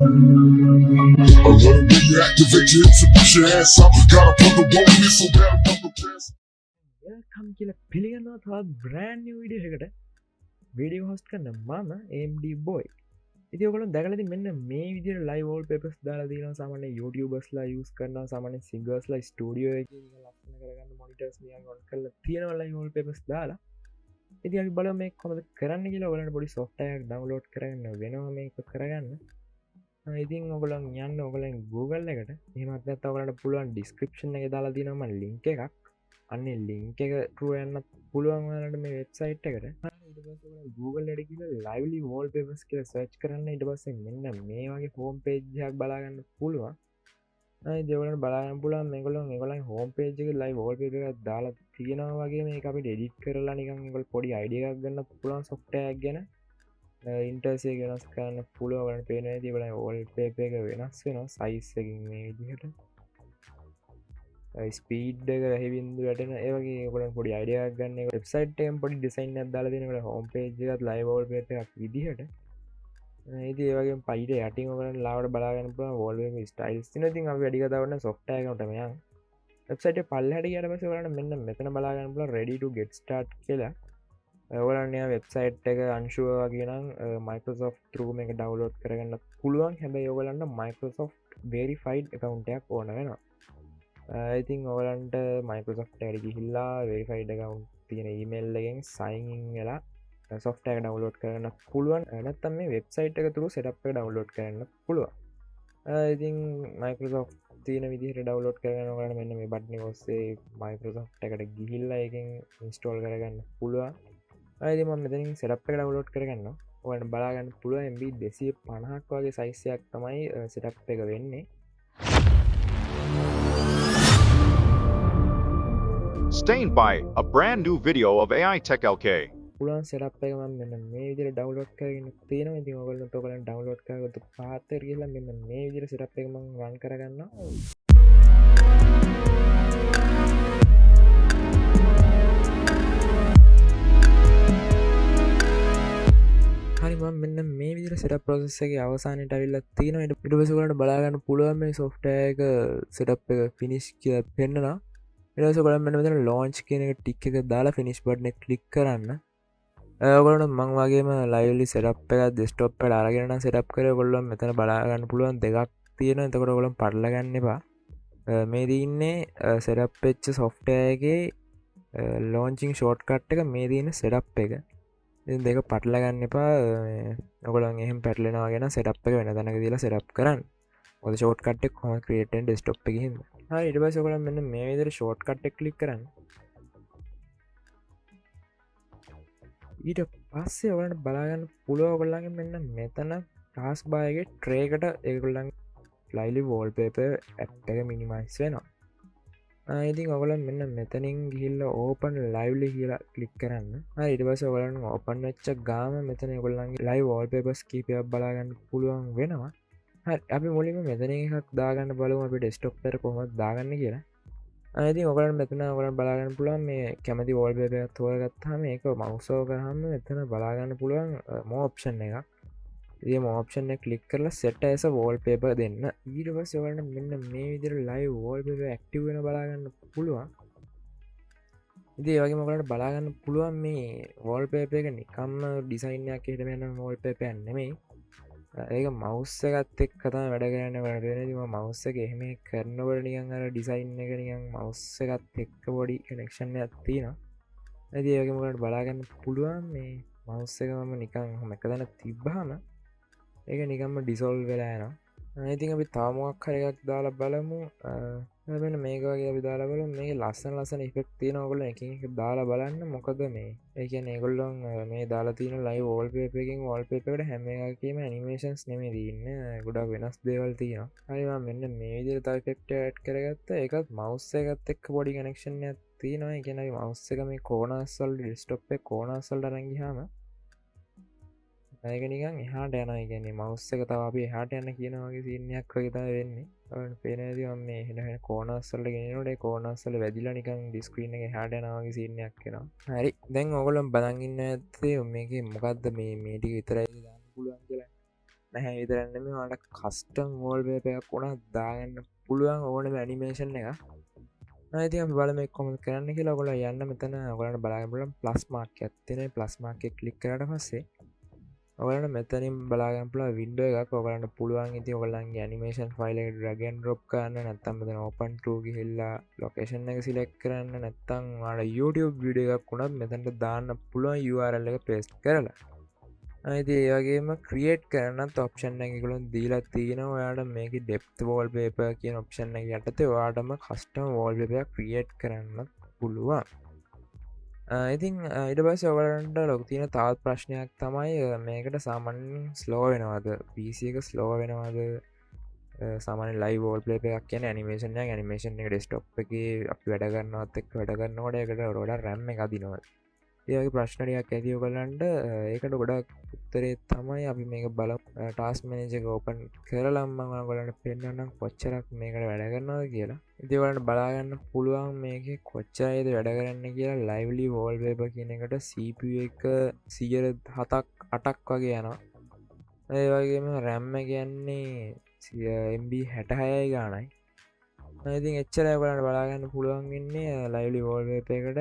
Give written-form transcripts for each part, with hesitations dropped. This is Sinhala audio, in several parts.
I love when you activate your hips and push your ass out. Gotta put the ball in so bad I'm about to pass. welcome කියලා පිළිගන්නවා තවත් brand new video එකකට. video host කරන මම AMD boy. ඉතින් ඔයගොල්ලෝ දැකලා ඉතින් මෙන්න මේ විදිහට live wallpapers දාලා තියෙනවා. සාමාන්‍ය YouTubersලා use කරනවා, සාමාන්‍ය singersලා studio එකේ නිකන් ලස්සන කරගන්න monitors නිකන් on කරලා තියෙනවා live wallpapers දාලා. ඉතින් අපි බලමු මේක කොහොමද කරන්න කියලා. ඔයගොල්ලන්ට පොඩි software එකක් download කරගන්න වෙනවා මේක කරගන්න. ඉතින් ඔයගොල්ලන් යන්න ඔයගොල්ලන් Google එකට. එහෙමත් නැත්නම් ඔයගොල්ලන්ට පුළුවන් description එකේ දාලා තියෙනවා මම link එකක්. අන්නේ link එක through යන්නත් පුළුවන් ඔයාලට මේ website එකට. ඊට පස්සේ ඔයගොල්ලන් Google එකට ගිහලා lively wallpapers කියලා search කරන්න. ඊට පස්සේ මෙන්න මේ වගේ home page එකක් බලා ගන්න පුළුවන්. ඉතින් ඔයගොල්ලන්ට බලා ගන්න පුළුවන් මේගොල්ලන් home page එකේ live wallpaper එකක් දාලා තියෙනවා වගේ මේක අපිට edit කරලා නිකන් ඔයගොල්ලෝ පොඩි idea එකක් ගන්න පුළුවන් software එකක් ගැන. ඉන්ටර්ෆේස් එක වෙනස් කරන්න පුළුවන්. ඔයාලට පේනවා ඉතින් බලන්න wallpaper එක වෙනස් වෙනවා size එකකින් මේ විදිහට. ස්පීඩ් එක වැහි බින්දු වැටෙන ඒ වගේ ඔයගොල්ලන් පොඩි අයිඩියා එකක් ගන්න. ඒක වෙබ්සයිට් එකෙන් පොඩි ඩිසයින් එකක් දාලා දෙනකොට හෝම් පේජ් එකත් ලයිව් වෝල්පේපර් එකක් විදිහට. ඉතින් ඒ වගේම පයිට යටින් ඔයගොල්ලන් ලාවට බලා ගන්න පුළුවන් වෝල්පේපර් ස්ටයිල්ස් තියෙනවා. ඉතින් අපි වැඩි කතාවක් නැහැ software එකකට යමු. වෙබ්සයිට් එක පල්ලෙහාට ගියාට පස්සේ ඔයගොල්ලන්ට මෙන්න මෙතන බලා ගන්න පුළුවන් ready to get start කියලා. ඔයගොල්ලන් යා වෙබ්සයිට් එක unsure වගේ නම් Microsoft through මේක download කරගන්න පුළුවන්. හැබැයි ඔයගොල්ලන්ට Microsoft verified account එකක් ඕන වෙනවා. ඉතින් ඔයගලන්ට Microsoft එකට ගිහිල්ලා verified account තියෙන email එකෙන් sign in වෙලා software එක download කරගන්න පුළුවන්. නැත්නම් මේ website එක through setup එක download කරන්න පුළුවන්. ඉතින් Microsoft තියෙන විදිහට download කරගන්න ඔයගලන්ට මෙන්න මේ button එක ඔස්සේ Microsoft එකට ගිහිල්ලා ඒකෙන් install කරගන්න පුළුවන්. ඉතින් මම මෙතනින් setup එක download කරගන්නවා. ඔයාලට බලා ගන්න පුළුවන් MB 250ක් වගේ size එකක් තමයි setup එක වෙන්නේ. Stained by a brand new video of AI Tech LK. පුළුවන් setup එක මම මෙන්න මේ විදිහට download කරගෙන තියෙනවා. ඉතින් ඔයගොල්ලන්ට download කරගත්ත path එකට ගිහලා මෙන්න මේ විදිහට setup එක මම run කරගන්නවා. හරි මම මෙන්න මේ විදිහට setup process එකේ අවසානයට අවිල්ලා තියෙනවා. ඊට පස්සේ ඔයගොල්ලන්ට බලා ගන්න පුළුවන් මේ software එක setup එක finish කියලා පෙන්නනවා. ඊට පස්සේ ඔයගොල්ලන් මෙන්න මෙතන launch කියන එක ටික් එක දාලා finish button එක click කරන්න. ඔයගොල්ලන්ට මම වගේම lively setup එක desktop එකට අරගෙන නම් setup කරේ ඔයගොල්ලන් මෙතන බලා ගන්න පුළුවන් දෙකක් තියෙනවා. එතකොට ඔයගොල්ලන් පටල ගන්න එපා. මේ තියෙන්නේ setup වෙච්ච software එකේ launching shortcut එක මේ තියෙන setup එක. ඉතින් දෙක පටල ගන්න එපා. ඔයගොල්ලන් එහෙම පැටලෙනවා වගේ නම් setup එක වෙන තැනක දාලා setup කරන්න. මොකද shortcut එක කොහොමද create වෙන්නේ desktop එකේ හින්දා. හරි ඊට පස්සේ ඔයගොල්ලන් මෙන්න මේ විදිහට shortcut එක click කරන්න. ඊට පස්සේ ඔයගොල්ලන්ට බලා ගන්න පුළුවන් ඔයගොල්ලන්ගේ මෙන්න මෙතන taskbar එකේ tray එකට ඒගොල්ලන් lively wallpaper app එක minimize වෙනවා. ඉතින් ඔයගොල්ලන් මෙන්න මෙතනින් ගිහිල්ලා open lively කියලා click කරන්න. හරි ඊට පස්සේ ඔයගොල්ලන් open වෙච්ච ගාම මෙතන ඔයගොල්ලන්ගේ live wallpapers කීපයක් බලා ගන්න පුළුවන් වෙනවා. හරි අපි මුලින්ම මෙතන එකක් දාගන්න බලමු අපි desktop එකට කොහොමද දාගන්නේ කියලා. ඉතින් ඔයගොල්ලන් මෙතන ඔයගොල්ලන් බලා ගන්න පුළුවන් මේ කැමති wallpaper එකක් තෝරගත්තාම ඒක mouse over කරාම මෙතන බලා ගන්න පුළුවන් more option එකක්. ඉතින් more option එක click කරලා set as a wallpaper දෙන්න. ඊට පස්සේ ඔයගොල්ලන් මෙන්න මේ විදිහට live wallpaper active වෙන බලා ගන්න පුළුවන්. ඉතින් ඒ වගේම ඔයගොල්ලන්ට බලා ගන්න පුළුවන් මේ wallpaper එක නිකම්ම design එකක් එහෙම යන wallpaper එකක් නෙමෙයි. ඒක mouse එකත් එක්ක තමයි වැඩ කරන්නේ. ඔයාලට වෙන ඉතින් මම mouse එක එහෙම කරනකොට නිකන් අර design එක නිකන් mouse එකත් එක්ක පොඩි connection එකක් තියෙනවා. ඉතින් ඒ වගේම ඔයාලට බලා ගන්න පුළුවන් මේ mouse එක මම නිකන් එක තැන තිබ්බහම ඒක නිකම්ම dissolve වෙලා යනවා. ඉතින් අපි තව මොකක් හරි එකක් දාලා බලමු. මෙන්න මේක වගේ අපි දාලා බලමු. මේකේ ලස්සන effect තියෙනවා. ඔයගොල්ලෝ එකින් එක දාලා බලන්න. මොකද මේ ඒ කියන්නේ ඒගොල්ලෝ මේ දාලා තියෙන live wallpaper එකකින් wallpaper එකට හැම එකකෙම animations නෙමෙයි තියෙන්නේ. ගොඩක් වෙනස් දේවල් තියෙනවා. හරි මම මෙන්න මේ විදිහට තව effect එක add කරගත්තා. ඒකත් mouse එකත් එක්ක පොඩි connection එකක් තියෙනවා. ඒ කියන්නේ අපි mouse එක මේ corners වලට desktop එකේ corners වලට අරන් ගියාම ඒක නිකන් එහාට යනවා. ඒ කියන්නේ mouse එක තව අපි එහාට යන කියන වගේ scene එකක් වගේ තමයි වෙන්නේ. ඔයාලට පේනවාද මම මේ එහෙන corners වලට ගෙනියනකොට ඒ corners වල වැදිලා නිකන් screen එක එහාට යනවා වගේ scene එකක් එනවා. හරි දැන් ඕගොල්ලෝ බලන් ඉන්න ඇත්තේ මේකේ මොකද්ද මේ ටික විතරයි දාන්න පුළුවන් කියලා. නැහැ විතරන්නම ට කස්ටම් වෝල්පේපයක් වුණා දාගන්න පුළුවන් ඕනම ඇනිමේෂන් එක නති බලම කොම කරන්න කියලා ගොල යන්න මෙතන ගලට බලාගලම් ප්ලස් මාර්ක ඇත්තන ප්ලස් මාර්ක කලික් කරට පස්සේ ඔගලට මෙතනින් බලාගම්පල විඩ එකක් ඔගලන්න පුළුවන් ඉති ඔගලන්ගේ ඇනිමේෂන් ෆයිල රගෙන් රොප් කරන්න නැත්තම් මෙතන ඕපන්ටගේ හිල්ලා ලොකේෂන් එක සිලෙක් කරන්න නැත්තං වාට YouTube විඩිය එකක් වුණත් මෙතැන්ට දාන්න පුළුවන් URL එක පේස්ට් කරලා අයිති ඒවගේම ක්‍රියේට් කරන්නත් ඔප්ෂන් එකකුළුන් දීලා තියෙන ඔයාට මේක ඩෙප් වෝල් පේප කියන ඔප්ෂන් එක යටතේ වාටම කස්ටම් වෝල් පේපයක් ක්‍රියේට් කරන්න පුළුවන් ඉතින් ඉට පස් ඔවලන්ට ලොක තියෙන තාත් ප්‍රශ්නයක් තමයි මේකට සාමන් ස්ලෝ වෙනවාද පිසි එක ස්ලෝ වෙනවාද සාමන ලයි වෝල් පලේපයක් කියන නිමේෂන නිමේෂන් එක ඩෙස්ටොප් එක අපි වැඩගන්නවත් එක් වැඩගන්නවට එකට රොඩ රැම්ම එක දිනවා ඒගේ ප්‍රශ්නටයක් ඇතියෝ කලන්ට ඒකට ගොඩක් උත්තරේ තමයි අපි මේක බල ටස් මනජක ඕපන් කරලම්ම ගොලට පෙන්න්නම් කොච්චරක් මේකට වැඩගන්නවා කියලා ඉතිවලට බලාගන්න පුළුවන් මේක කොච්චරයද වැඩගරන්න කියලා ලයිවලි වෝල් වේප කියන එකට සප එක 107ක් 8ක් වගේ යනවා ඒවගේම රැම්ම කියන්නේ MB 66 ගානයි ඉතින් එච්චර ගලට බලාගන්න පුළුවන්ගන්නේ ලයිලි වෝල්වේපයකට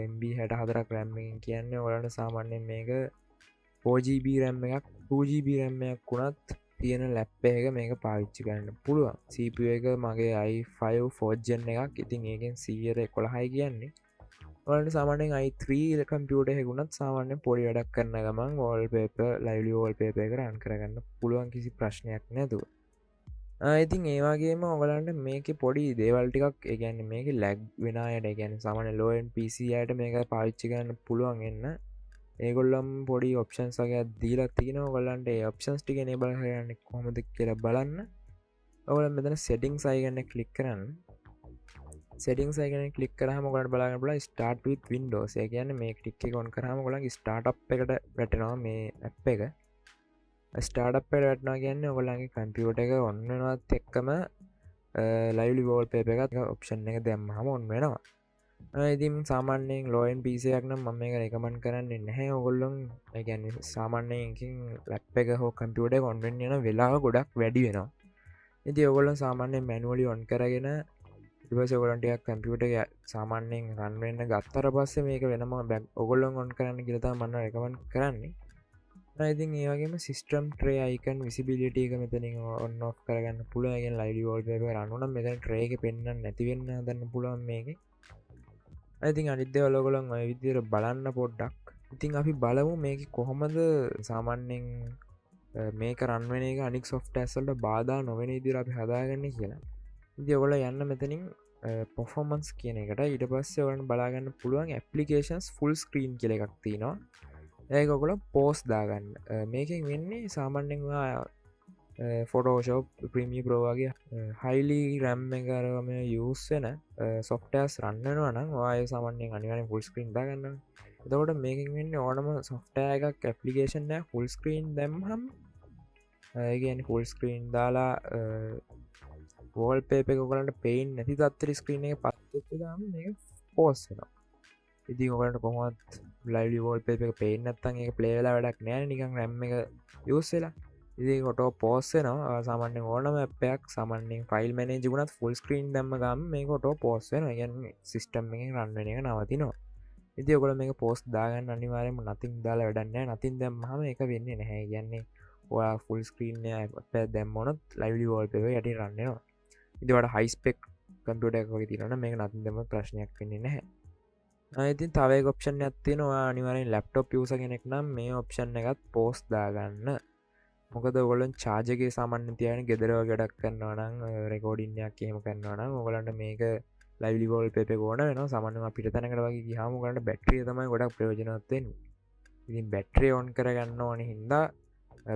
MB 64ක් රැම්මෙන් කියන්නේ ඔලට සාමාන්‍යෙන් මේක පෝජB රැම්ම එකක් 2GB රැම්මයක් වුණත් තියෙන ලැප්ප එක මේක පාවිච්චි කරන්න පුළුවන් සප එක මගේ i5 ෆෝජ්ජන් එකක් ඉතින් ඒකෙන් 111 කියන්නේ ඔලට සාමානෙන් i3 කම්පියට හෙකුණත් සාමාන්‍ය පොඩි වැඩක් කරන්න ගමන් වෝල්පේප ලයිලි වෝල් පේප එක රන් කරගන්න පුළුවන් කිසි ප්‍රශ්නයක් නැතුව ඉතින් ඒවාගේම ඔගලන්ට මේක පොඩි දේවල්ටිකක් ඒගැන්න මේක ලැග් වෙනයට ගැන සමන ලෝන් පිසියට මේක පාවිච්චි කරන්න පුළුවන් එන්න ඒගොල්ලම් පොඩි ඔප්ෂන්සගේ දීලා තින ඔගලන්ට ඔප්ෂන්ස් ටික නෙබල කරන්න කොමද කියලා බලන්න ඔවල මෙතන සෙටිං සයිගන්න කලික් කරන්න සෙටිං සයිගන කලික් කරහම ගොට බලාගන්න බල ස්ටාර්ට් විත් වින්ඩෝස් ඒ කියන්න මේ ටික්ක කොන් කරහම ගොලන් ස්ටාර්ට් එකට වැටෙනවා මේ ඇප් එක ස්ටාර්ට් වැටනා කියන්න ඔගොලන්ගේ කම්පියුට එක ඔන්නනවත් එක්කම ලයිලි වෝල් පේප එකත් ඔප්ෂන් එක දැම්මහම ඔන්න වෙනවා ඉතින් සාමාන්‍යයෙන් ලෝයන් පිසයක් නම් මම එක රෙකමන් කරන්නේ නැහැ ඔගොල්ලොන් ගැන සාමාන්‍යයකින් ලැප් එක හෝ කම්පියුට ඔන්වෙන් යන වෙලා ගොඩක් වැඩි වෙනවා ඉති ඔගොල්ලන් සාමාන්‍යයෙන් මැනුවලි ඔන් කරගෙන ඉවසගොලන්ටයක් කම්පියුට සාමාන්‍යයෙන් රන්වෙන්න ගත්තර පස්සේ මේක වෙනම බැක් ඔගොල්ලොන් ඔන් කරන්න කියලතා මන්න රැකමන් කරන්නේ ඉතින් ඒවගේම සිස්ටම් ට්‍රේ අයිකන් විසිබිලිට එක මෙතනින් ඔන්න ඔ් කරගන්න පුළුවන්ගෙන් ලයිඩි වෝල් පේප රන්නුනම් මෙතන ට්‍රේක පෙන්න්න නැතිවෙන්න දන්න පුළුවන් මේක ඉතින් අනිද්‍ය ඔලොගොලන් ඔය විදිර බලන්න පොඩ්ඩක් ඉතින් අපි බලමු මේක කොහොමද සාමාන්‍යෙන් මේක රන්වෙන එක අනික් සොෆ්ට ඇසල්ට බාධා නොවෙන ඉදිර අපි හදාගන්න කියලා ඉදි ඔගොල යන්න මෙතනින් පොෆෝමන්ස් කියන එකට ඊට පස්සේ ඔලන් බලාගන්න පුළුවන් ඇපලිකේන්ස් ෆුල් ස්ක්‍රීන් කියල එකක් තිනවා ඒකොකොල පෝස් දාගන්න මේකින් වෙන්නේ සාමන්‍යෙන්වා ෆොටෝෂෝප් ප්‍රීමි ප්‍රෝවාගේ හයිලි රැම්ම කරම යස්සන සොෆ්ටස් රන්නනවා නම් වාය සාමන්‍යෙන් අනිවන ෆුල් ස්ක්‍රීන් දාගන්න එතකොට මේකින් වෙන්න ඕනම සොෆ්ට එකක් ඇපලිකේෂන් ෆුල් ස්ක්‍රීන් දැම්හම් ඒගන් ෆුල් ස්ක්‍රීන් දාලා වෝල් පේප කොලට පේන් නැති තත්තර ස්ක්‍රීන එක පත්දාම පෝස්සෙනවා ඉති ඔකට කොමත් ලයිඩි වෝල් පේප එක පේනත්තන් එක පලේලා වැඩක් නෑ නිකං රැම්ම එක යස්සලා ඉදි කොට පෝස්සනවා සාමන්‍ය ඕනම අපයක් සමන්‍යෙන් ෆයිල් මැනේ ජිගුණත් ෆුල් ස්ක්‍රීන් දම්ම ගම් මේ කොට පෝස්සෙන ගැන සිිස්ටම් එක රන්වෙන එක නවතිනවා ඉති ඔකොල මේ පෝස් දාගන්න අනිවාරයම නතින් දාලා වැඩන්න නතින් දැම්මහම එක වෙන්නේ නැහැ කියන්නේ ඔයා ෆුල් ස්ක්‍රීන් පැ දැම්මොනොත් ලයිඩි වෝල් පේව යට රන්නවා ඉතිවට හයිස්පෙක් කම්පියට එක වගේ තිරන මේ නතින් දෙම ප්‍රශ්නයක් වෙන්නේ නැහැ ඉතින් තවයි ඔප්ෂන් ඇත්තිනවා අනිවරෙන් ලැප්ටොප් යස කෙනෙක් නම් මේ ඔප්ෂන් එකත් පෝස් දාගන්න මොකද ඔගොලන් චාජගේ සාමන්‍ය තියන ගෙදරව ගඩක් කරන්නවනම් රෙකෝඩින්යක් එහෙම කරන්නවනම් ඔගලන්ට මේක ලයිලිවෝල් පෙප ගෝන වෙන සමන්නවා පිට තැනකට වගේ හාමුගලට බැට්‍රිය තමයි ගොඩක් ප්‍රයෝජනත්වෙන් ඉතින් බැට්‍රිය ඔන් කරගන්න ඕන හින්දා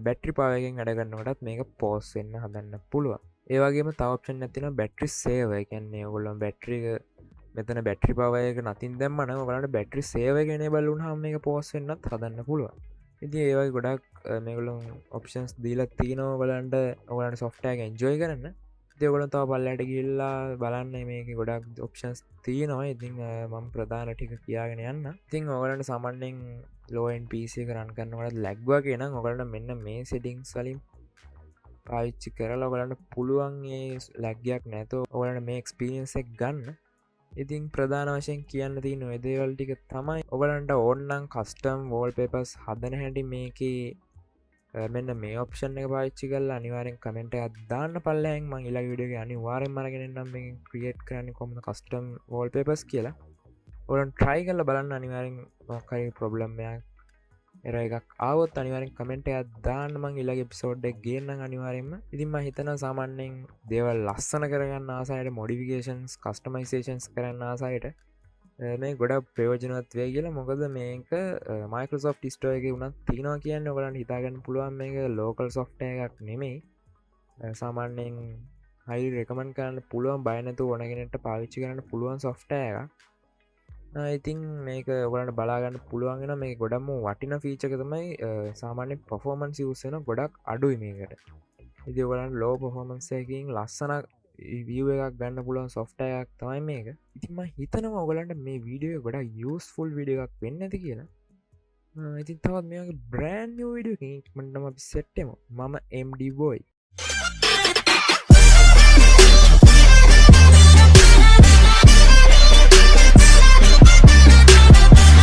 බැට්‍රි පාවගෙන් අඩගන්නකටත් මේක පෝස් වෙන්න හදන්න පුළුවන් ඒවගේම තවප්ෂන් ඇතින බැට්‍රි සේව කියන්නේ ඔගොල්ලොන් බැට්‍රික මෙතන බැට්‍රි පවයක නතින් දැම්මන ඔලට බැට්‍රි සේවගෙන බලුන් හම එක පෝස්සෙන්න්නත් හදන්න පුළුවන් ඉති ඒවයි ගොඩක් මේගලුම් ඔප්ෂන්ස් දීලත් තියනෝ බලන්ට ඔගලට සොෆ්ටෑක එන්ජෝයි කරන්න දෙවල තව පල්ලට ගිල්ලා බලන්න මේක ගොඩක් ඔප්ෂන්ස් තියනවා ඉතිං මම ප්‍රධාන ටික කියාගෙන යන්න ඉතිං ඔගලට සමන්නෙන් ලෝන් පිසි කරන් කරන්නවට ලැක්වා කියෙන ඔගලට මෙන්න මේ සිටිං සලින් පාවිච්චි කරලා ඔගලන්ට පුළුවන්ගේ ලැග්ගයක් නැතෝ ඔගලට මේ එක්ස්පිරියන්සක් ගන්න. ඉතින් ප්‍රධාන වශයෙන් කියන්න ති නොදේවල්ටික තමයි ඔගලන්ට ඕන්නන් කස්ටම් වෝල්පේපස් හදන හැටි මේක මෙන්න මේ ඔප්ෂන් එක පාච්චි කල් අනිවාරෙන් කමෙන්ට අදදාන්න පල්ලෑන් මං ඉලා විඩියගේ අනිවාරෙන් මරගෙනන්නම් මේ ක්‍රියට් කරන්න කොම කස්ටම් වෝල්පේපස් කියලා ඔලන් ට්‍රයි කල්ල බලන්න අනිවාරෙන් මොකරි ප්‍රබ්ලම්මයක් එර එකක් ආවත් අනිවාරෙන් කමෙන්ට අදදාන්න මං ඉලගේ පිසෝඩ්ඩක් ගේන්න අනිවාරෙන්ම ඉතින්ම හිතන සාමාන්‍යෙන් දේවල් ලස්සන කරගන්න ආසායට මොඩිෆිකේන්ස් කස්ටමයිසේන්ස් කරන්න ආසායට මේ ගොඩ ප්‍රයෝජනවත් වේ කියලා මොකද මේක මයිකෝසොෆ් ටිස්ටෝ එක වුණත් තිනවා කියන්න ඔගලන් හිතාගන්න පුළුවන් මේක ලෝකල් සොෆ්ට එකක් නෙමෙයි සාමාන්‍යයෙන් හයි රෙකමන් කරන්න පුළුවන් බයනතු ඕනගෙනට පාවිච්චි කරන්න පුළුවන් සොෆ්ට එක ඉතින් මේක ඔගලට බලාගන්න පුළුවන්ගෙන මේ ගොඩම වටින ෆීචක තමයි සාමාන්‍ය පොෆෝමන්ස් යසන ගොඩක් අඩුයි මේකට ඉදි ඔගලන් ලෝ පොෆෝමන්සයකින් ලස්සන විය එකක් ගන්න පුළුවන් සොෆ්ට එකක් තමයි මේක ඉතිම හිතනම ඔගලන්ට මේ වීඩියෝ ගොඩ යස්ෆුල් විඩිය එකක් වෙන්න ඇති කියලා ඉතින් තවත් මේ බ්‍රෑන්් විඩියෝ මටම අපි සෙට්ටම මම MD බෝයි